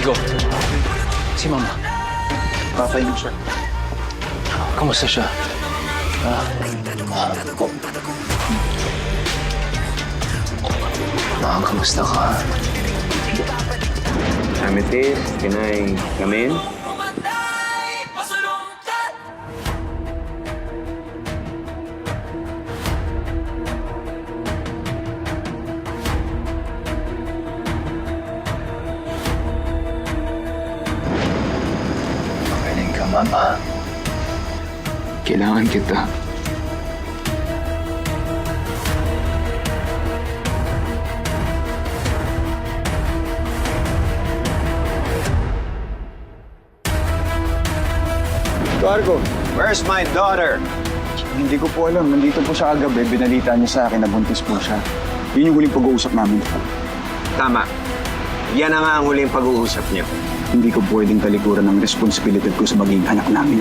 Nico, si Mama. Papayin siya. Kamusta siya? Kamusta ka? Amethyst, can I come in? Magaling ka, Mama. Kailangan kita. Cargo, where's my daughter? Hindi ko po alam. Nandito po siya kagabi. Binalita niya sa akin na buntis po siya. Yun yung huling pag-uusap namin. Tama. Yan na nga ang huling pag-uusap niyo. Hindi ko pwedeng talikuran ng responsibilidad ko sa magiging anak namin.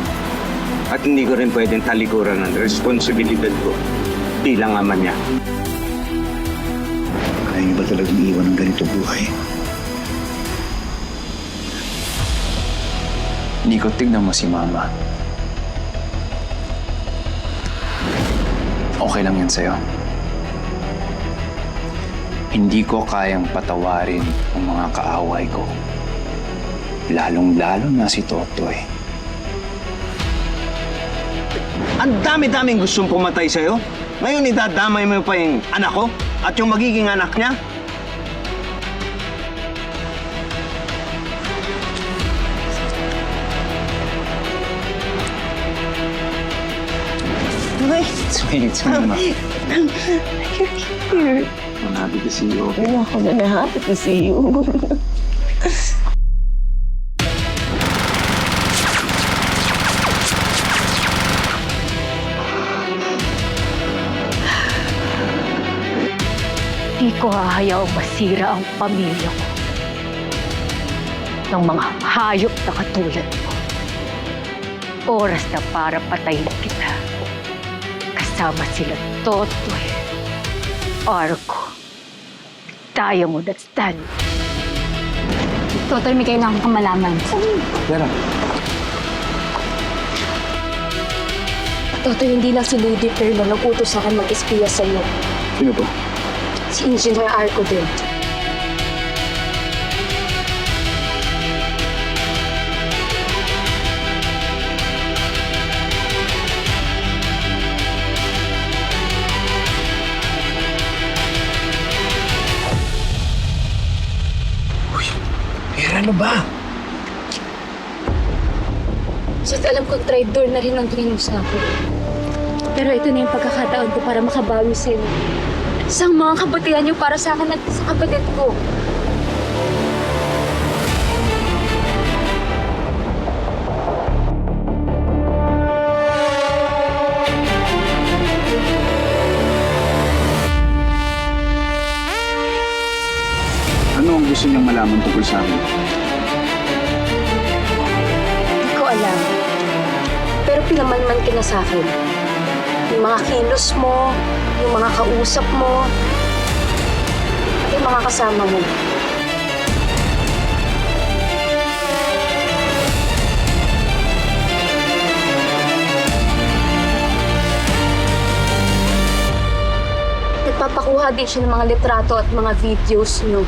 At hindi ko rin pwedeng talikuran ng responsibilidad ko bilang ama niya. Kaya niyo ba talagang iwan ng ganito buhay? Nico, tignan mo si Mama. Okay lang yan sa'yo. Hindi ko kayang patawarin ang mga kaaway ko. Lalong-lalo na si Totoy. Ang dami-daming gustong pumatay sa'yo. Ngayon idadamay mo pa yung anak ko at yung magiging anak niya. Sweet, Mama. You're here. I'm happy to see you. I'm ako na happy to see you. Di ko hahayaw masira ang pamilya ko ng mga hayop na katulad mo. Oras na para patayin kita. Kasama sila Totoy, Argo, Diamond at Stan. Totoy, may kailangan kang malaman. Vera. Totoy, hindi lang si Lady Pearl na nag-utos sa akin mag-espiya sa'yo. Sino po? Si Engineer Arco din. Vera, ano ba? So, alam kong traitor na rin ang tingin mo sa akin. Pero ito na yung pagkakataon ko para makabawi sa'yo. Isang mga kabutihan niyo para sa akin at sa kapatid ko. Ano ang gusto niyang malaman tungkol sa amin? Hindi ko alam. Pero pinamanman ka na sa akin. Yung mga kilos mo, yung mga kausap mo, at yung mga kasama mo. Nagpapakuha din siya ng mga litrato at mga videos niyo.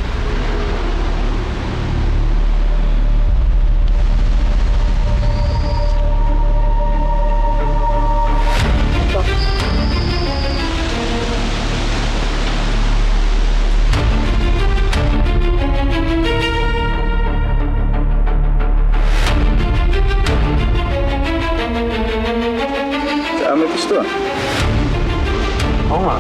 Sa amin gusto ah. Oo nga.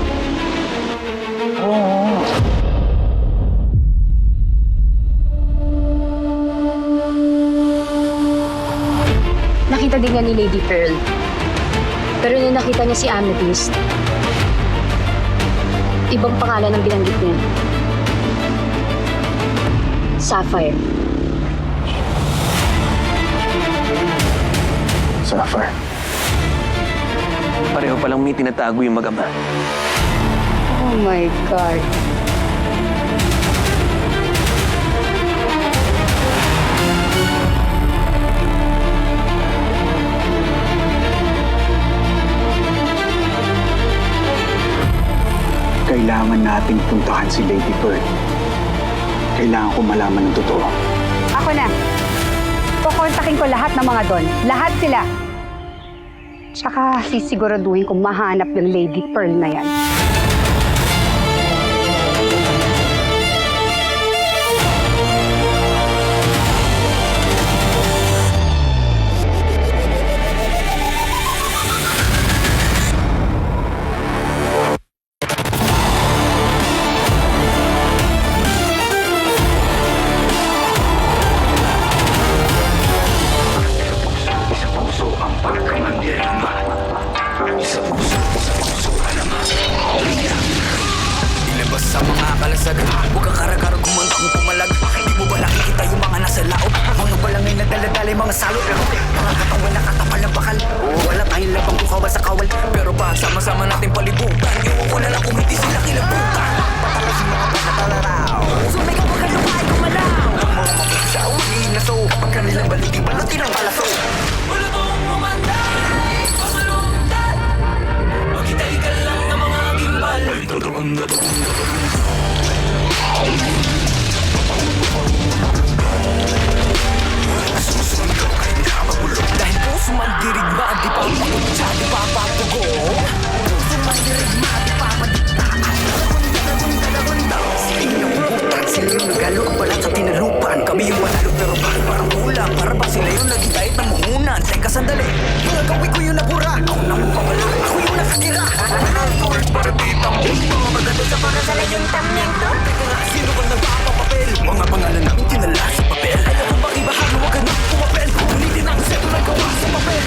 Nakita din niya ni Lady Pearl. Pero nung nakita niya si Amethyst, ibang pangalan ang binanggit niya. Sapphire. Sapphire. Pareho palang may tinatago yung mag-ama. Oh my God. kailangan nating puntahan si Lady Pearl. Kailangan ko malaman ng totoo. Ako na. Kukontakin ko lahat ng mga doon. Lahat sila. Tsaka sisiguraduhin kong mahanap yung Lady Pearl na yan. Ilabas sa mga kalasag, huwag kang karagar kumanta kung pumalag. Di mo ba nakikita yung mga nasa laot? Mga balangay na daladalay, mga salot. Mga katawan na katapal ng bakal. Wala tayong labang kung kawal sa kawal. Pero pag sama-sama natin palibutan, iwan ko na lang kung hindi sila kilabutan. Patalas yung mga panatalaraw. Sumigaw ka lumay kumalaw. Ang mga mapisa, uwiin na so. Kapag kanilang baliting balutin ang palaso. Wala tong umanday, pasalundan. Maghintay ka lang ng mga gimbal. Dahil puso man dirigma, di pa pakutsa, di pa papugo. Puso man dirigma, di pa padiktaan. Sila yung butan, sila yung nagalo ang balat sa tinalupan. Kami yung manalo pero bakit parang kulang? Para ba sila yung naging kahit ng muhunan? Teka sandali, yung nagawin ko yung nabura. Ako na mong pawala, ako yung nakatira. Para ditang mga maganda sa para sa layong tamyento. Teka nga, sino ba nagpapapapel? Mga pangalan namin tinala sa papel. Ayaw ko bang ibahan, huwag ka nang pumapel. Ulitin ang set na gawa sa papel.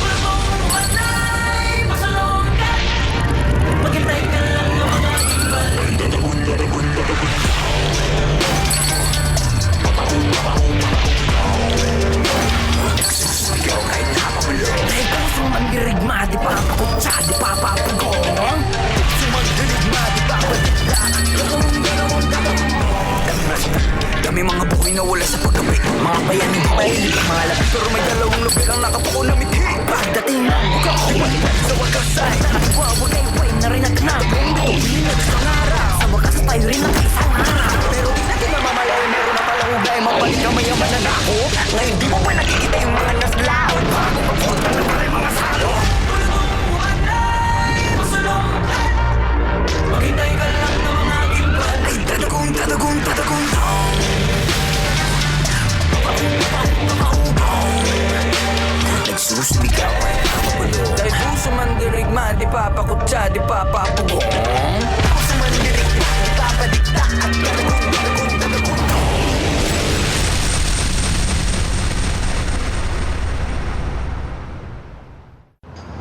Wala mong manay, pasalongkat. Maghintay ka lang ng mga imbal. Nagsusugaw kahit napabulo. Dahil puso man dirigma, di pa pakutsa, di pa papugo. Puso man dirigma, di pa padikta. Dami mga buhay na wala sa paggabi. Mga bayaning mahilig ang mga lapit. Pero may dalawang lupit ang nakapuko na mithi. Pagdating ng buka ko, sa wakas ay wawagay-way na rin at nabong dito binag sa araw. Sa wakas tayo rin ang isang araw. Pero di natin namamalay, meron na palang ugay. Mapalik na mayaman na ako. Ngayon di mo ba nakikita yung mga naslaw? Bago papunta na pala yung mga salo. Maghintay ka lang ng mga gimbal. Ay tatagong, tatagong, tatagong. Nagsusumigaw ay nakapulo. Dahil puso man dirigma, di papakutsa, di papapugong. Puso man dirigma, di papadikta. At tatagong, tatagong, tatagong.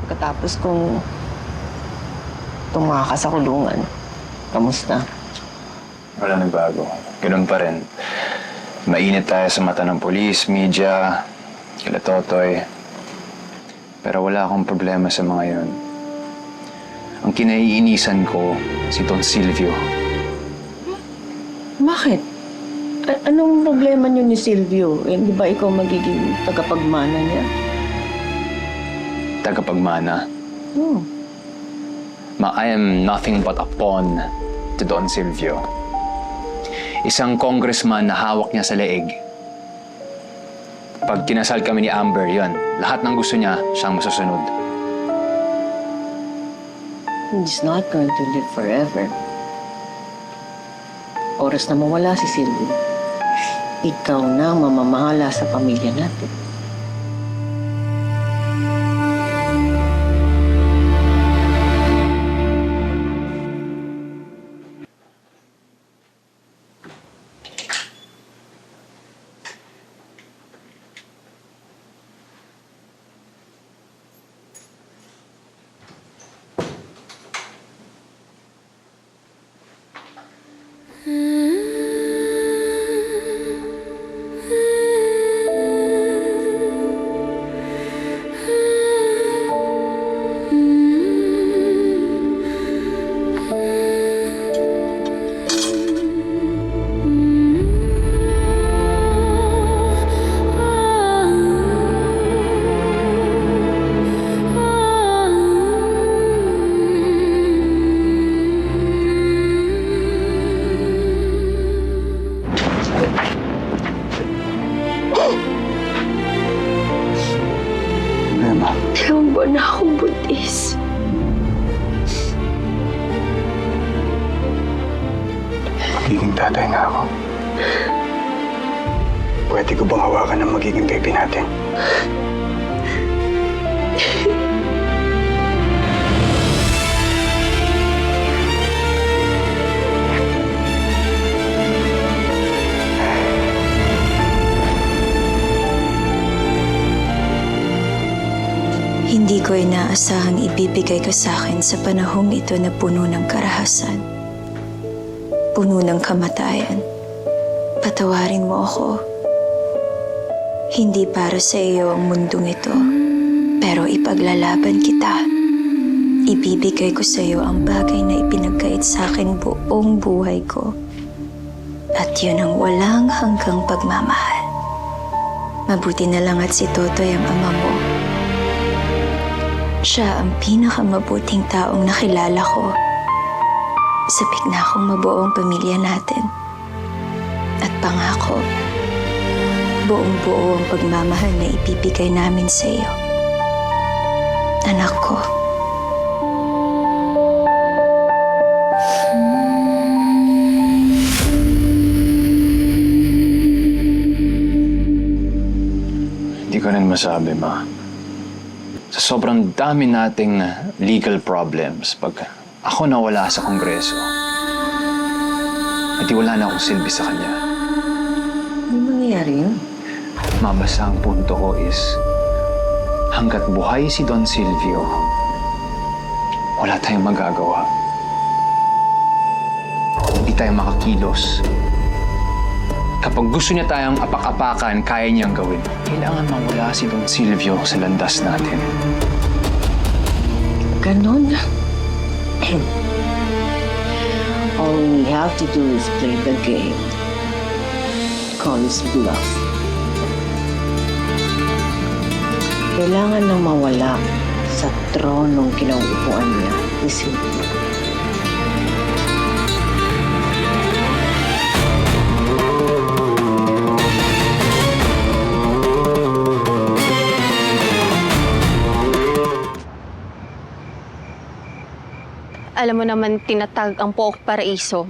Pagkatapos kong tumakas sa kulungan, kamusta? Wala nagbago. Ganun pa rin. Mainit tayo sa mata ng polis, media, kila Totoy. Pero wala akong problema sa mga yun. Ang kinaiinisan ko, si Don Silvio. Bakit? Anong problema niyo ni Silvio? Hindi ba ikaw magiging tagapagmana niya? Tagapagmana. Hmm. I am nothing but a pawn to Don Silvio. Isang congressman na hawak niya sa leeg. Pag kinasal kami ni Amber, yon, lahat ng gusto niya, siyang masusunod. He's not going to live forever. Oras na mawala si Silvio. Ikaw na ang mamamahala sa pamilya natin. Magiging tatay na ako. Pwede ko bang hawakan ang magiging baby natin? Hindi ko inaasahang ibibigay ka sa akin sa panahong ito na puno ng karahasan, puno ng kamatayan. Patawarin mo ako. Hindi para sa iyo ang mundong ito, pero ipaglalaban kita. Ibibigay ko sa iyo ang bagay na ipinagkait sa akin buong buhay ko. At yun ang walang hanggang pagmamahal. Mabuti na lang at si Totoy ang ama mo. Siya ang pinakamabuting taong nakilala ko. Sabik na akong mabuo ang pamilya natin. At pangako, buong-buo ang pagmamahal na ibibigay namin sa iyo. Anak ko. Hindi ko rin masabi, Ma. Sa sobrang dami nating legal problems, pag ako nawala sa Kongreso, at wala na akong silbi sa kanya. Ano mangyayari yun? Mabasa ang punto ko is, hanggat buhay si Don Silvio, wala tayong magagawa. Hindi tayo makakilos. Kapag gusto niya tayong apak-apakan, kaya niyang gawin. Kailangan mawala si Don Silvio sa landas natin. Ganon. All we have to do is play the game. Call his bluff. Kailangan nang mawala sa tronong kinauupuan niya ni Silvio. Alam mo naman, tinatag ang Pook Paraiso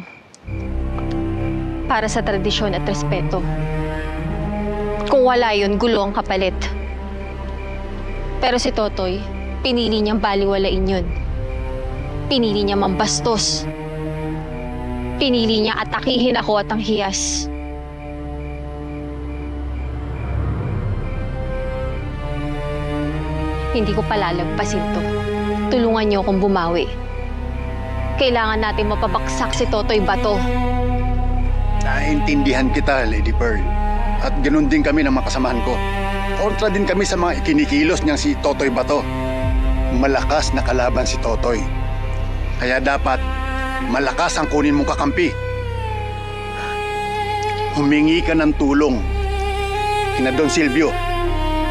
para sa tradisyon at respeto. Kung wala yun, gulo ang kapalit. Pero si Totoy, pinili niyang baliwalain yun. Pinili niya mambastos. Pinili niya atakihin ako at ang hiyas. Hindi ko palalagpasin to. Tulungan niyo akong bumawi. Kailangan natin mapabaksak si Totoy Bato. Naiintindihan kita, Lady Pearl. At ganoon din kami ng mga kasamahan ko. Kontra din kami sa mga ikinikilos niyang si Totoy Bato. Malakas na kalaban si Totoy. Kaya dapat malakas ang kunin mong kakampi. Humingi ka ng tulong. Kina Don Silvio,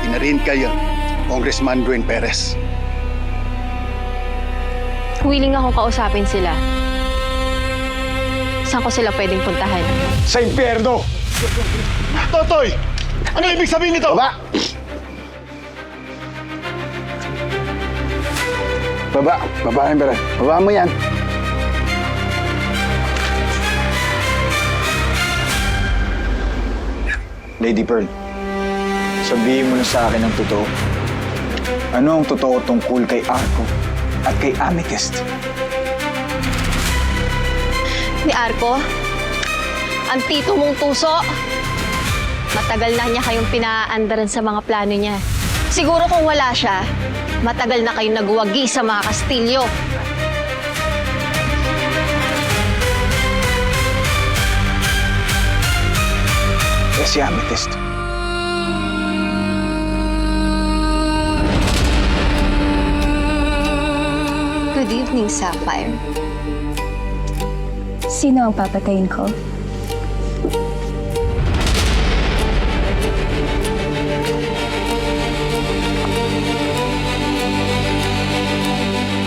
kina rin kayo, Congressman Dwayne Perez. Willing akong kausapin sila. Saan ko sila pwedeng puntahan? Sa impyerno! Totoy! Ano ibig sabihin nito? Baba! Baba! Baba yan, Beren. Baba mo yan. Lady Pearl, sabihin mo na sa akin ang totoo. Ano ang totoo tungkol kay Arco at kay Amethyst? Ni Arco, ang tito mong tuso. Matagal na niya kayong pinaandaran sa mga plano niya. Siguro kung wala siya, matagal na kayong nagwagi sa mga Kastilyo. Si Amethyst. Good evening, Sapphire. Sino ang papatayin ko?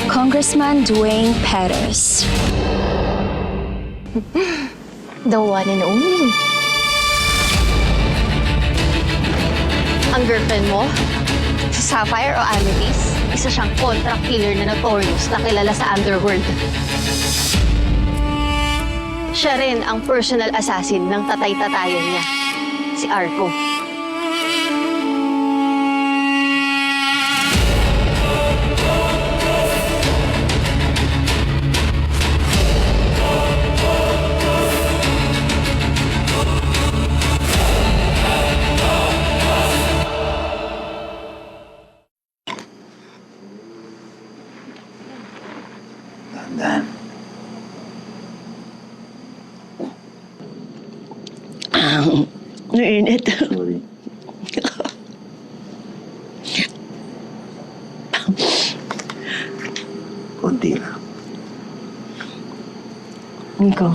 Congressman Dwayne Perez. The one and only. Ang girlfriend mo, si Sapphire o Amethyst, isa siyang contract killer na notorious na kilala sa underworld. Siya rin ang personal assassin ng tatay-tatayan niya, si Arco. Dan. Nainit. Sorry. Kunti lang. Ikaw.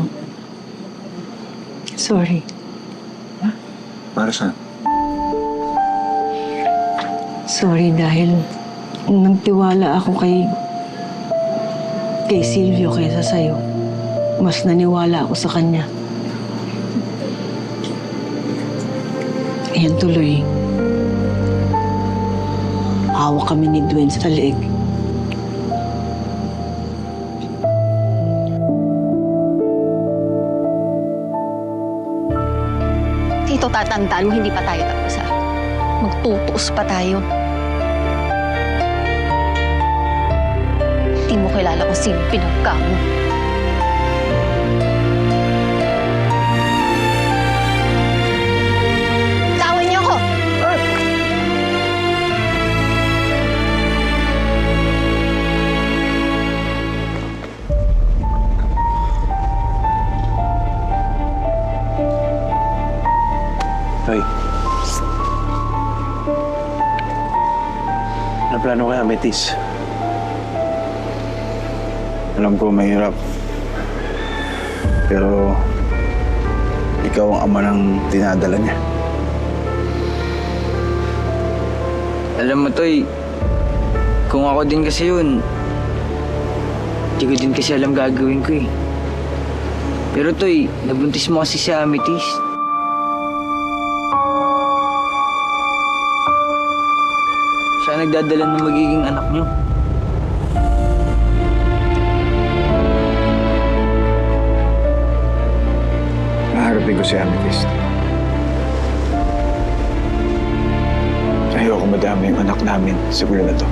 Sorry. Para saan? Sorry dahil nagtiwala ako kay Silvio kaysa sa'yo. Mas naniwala ako sa kanya. Ayan tuloy. Hawak kami ni Dwayne sa leeg. Ito tatandaan mo, hindi pa tayo tapos ha. Magtutuos pa tayo. Hindi mo kilala kung sino pinagka mo. Tawan niyo ako! Hoy. Ano plano kaya, Metis? Alam ko mahirap. Pero ikaw ang ama ng dinadala niya. Alam mo, Toy, kung ako din kasi yun, di ko din kasi alam gagawin ko eh. Pero Toy, nabuntis mo kasi si Amethyst. Siya nagdadala ng magiging anak niyo. Naharapin ko si Amethyst. Ayoko madami yung anak namin sa gulo na to.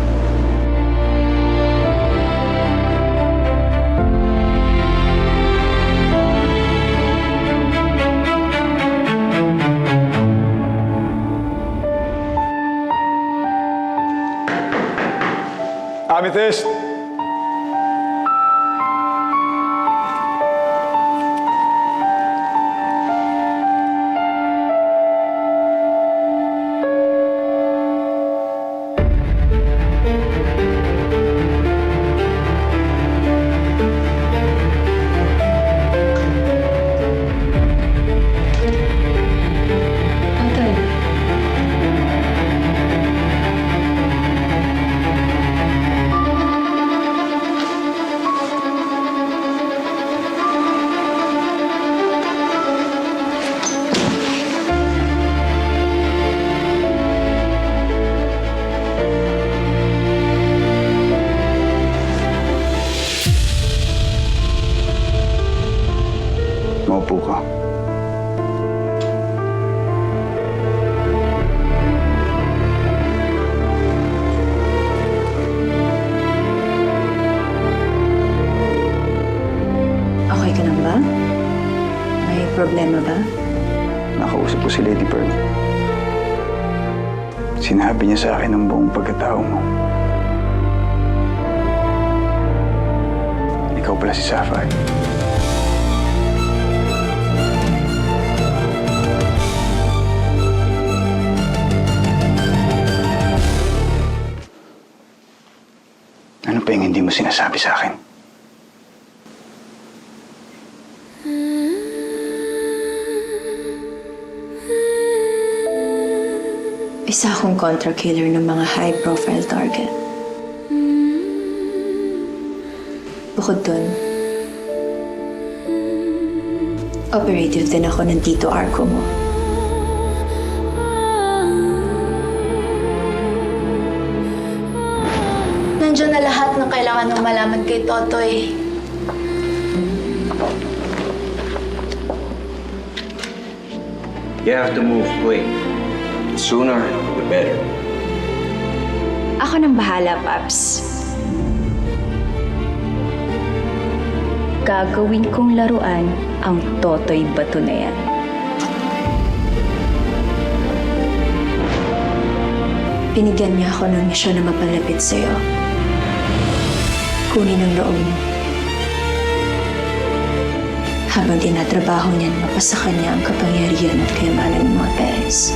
Amethyst! Maupo ka. Okay ka lang ba? May problema ba? Nakausap ko si Lady Pearl. Sinabi niya sa akin ang buong pagkatao mo. Ikaw pala si Sapphire. Ano pa yung hindi mo sinasabi sa akin? Isa akong contra-killer ng mga high-profile target. Bukod dun, operative din ako ng Tito Arco mo. Nandiyan na lahat ng kailangan mong malaman kay Totoy. You have to move quick. The sooner, the better. Ako nang bahala, Paps. Gagawin kong laruan ang Totoy Bato na yan. Binigyan niya ako ng misyon na mapalapit sa'yo. Kunin ang loob mo. Habang tinatrabaho niya na mapasa kanya ang kapangyarihan at kayamanan ng mga Perez.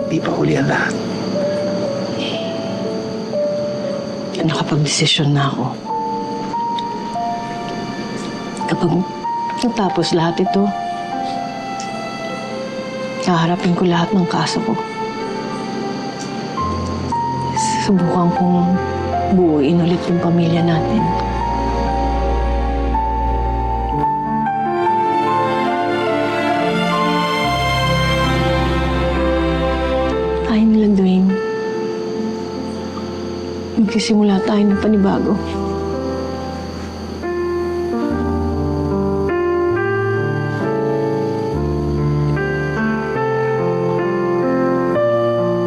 Di pa huli ang lahat. Nakapag-desisyon na ako. Kapag natapos lahat ito, haharapin ko lahat ng kaso ko. Subukan kong buuin ulit yung pamilya natin. Ayaw nila, Dwayne. Magsisimula tayo ng panibago.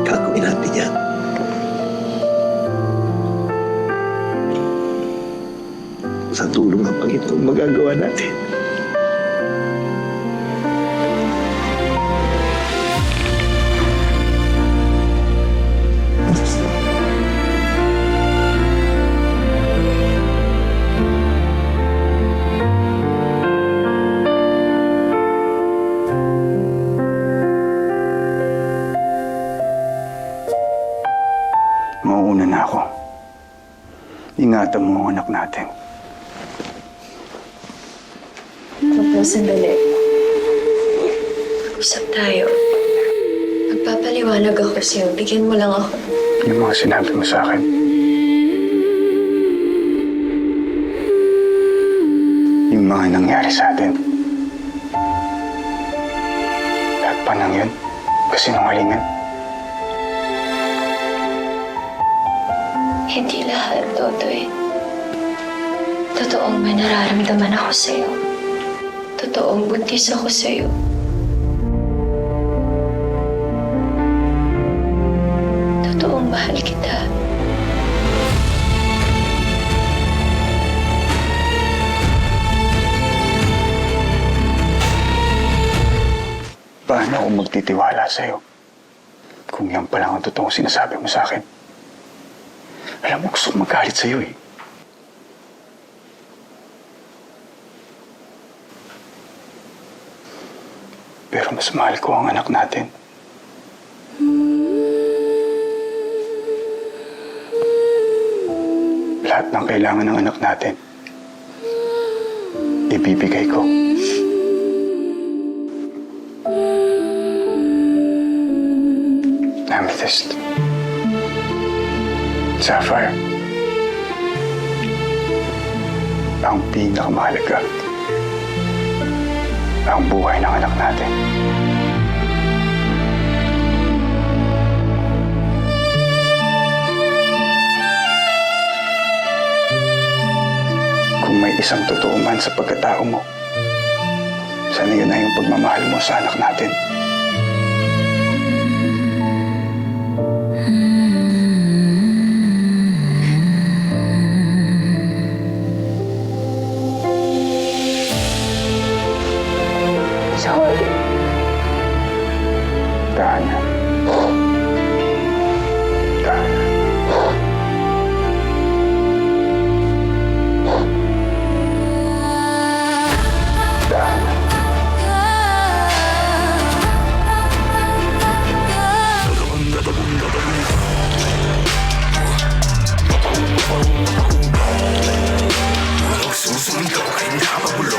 Gagawin natin yan. Sa tulong ng Panginoon, magagawa natin. Mauuna na ako. Ingatan mo ang anak natin. Papa, sandali. Usap tayo. Magpapaliwanag ako sa'yo. Bigyan mo lang ako. Yung mga sinabi mo sa akin. Yung mga nangyari sa atin. Lahat pa nang yun. Kasinungalingan. Hindi lahat, Totoy. Totoong may nararamdaman ako sa'yo. Totoong buntis ako sa'yo. Totoong mahal kita. Paano ako magtitiwala sa'yo? Kung yan pa lang ang totoong sinasabi mo sa akin. Alam mo, gusto kong magalit sa'yo eh. Pero mas mahal ko ang anak natin. Lahat ng kailangan ng anak natin, ibibigay ko. Amethyst. Sapphire. Ang pinakamahalaga. Ang buhay ng anak natin. Kung may isang totoo man sa pagkatao mo, sana yun na yung pagmamahal mo sa anak natin. Sorry. Dana. Dana. Dana.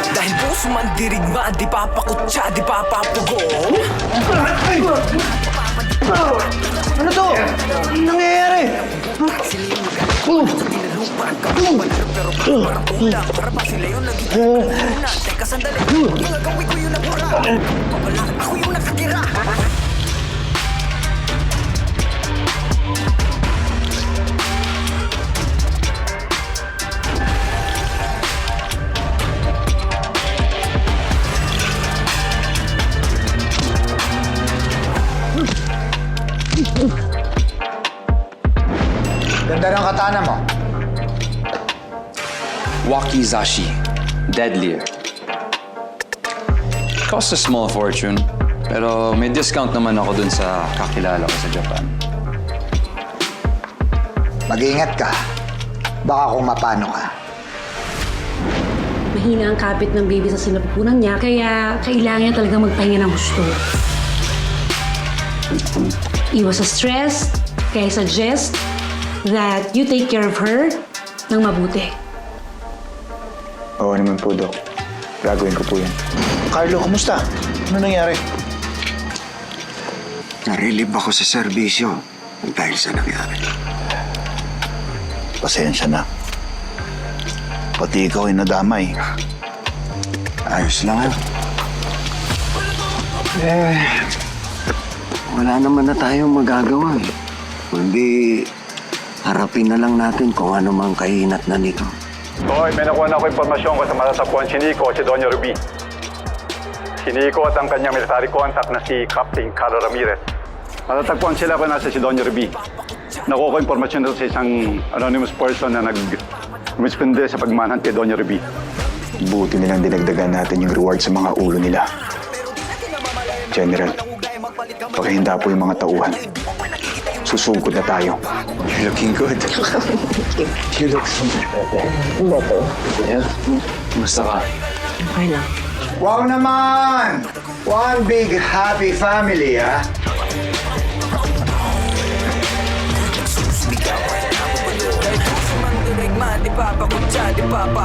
Dahil puso man dirigma, di papakutsa, di papapugo. Ano to? Anong nangyayari? Para ba sila yung nagiging teka sandali, yung nagawin ko yung nabura. Ako yung nakatira. Ganda ng katana mo. Wakizashi. Deadlier. Cost a small fortune. Pero may discount naman ako dun sa kakilala ko sa Japan. Mag-iingat ka. Baka kung mapano ka. Mahina ang kapit ng baby sa sinapupunan niya, kaya kailangan niya talaga magpahinga ng gusto. Iwas sa stress, kaya suggest that you take care of her ng mabuti. Oo naman po, Dok. Gagawin ko po yan. Carlo, kumusta? Ano nangyari? Narilib ako sa serbisyo dahil sa nangyari. Pasensya na. Pati ikaw ay nadamay. Ayos lang ha. Wala naman na tayong magagawa eh. Kundi harapin na lang natin kung ano mang kahinat na nito. Hoy, may nakuha na ako impormasyon ko sa matatagpuan si Nico at si Doña Ruby. Si Nico at ang kanyang military contact na si Captain Carlo Ramirez. Matatagpuan sila kung nasa si Doña Ruby. Nakuha ko impormasyon nito sa isang anonymous person na nag-responde sa pagmanhunt kay Doña Ruby. Buti nilang dinagdagan natin yung reward sa mga ulo nila. General, pakihinda po yung mga tauhan. Susugod na tayo. You're looking good. You look so much better. Better? Yeah. Kumusta ka? Okay lang. Wow naman! One big happy family, ha? Di pa pa kutsa, di pa pa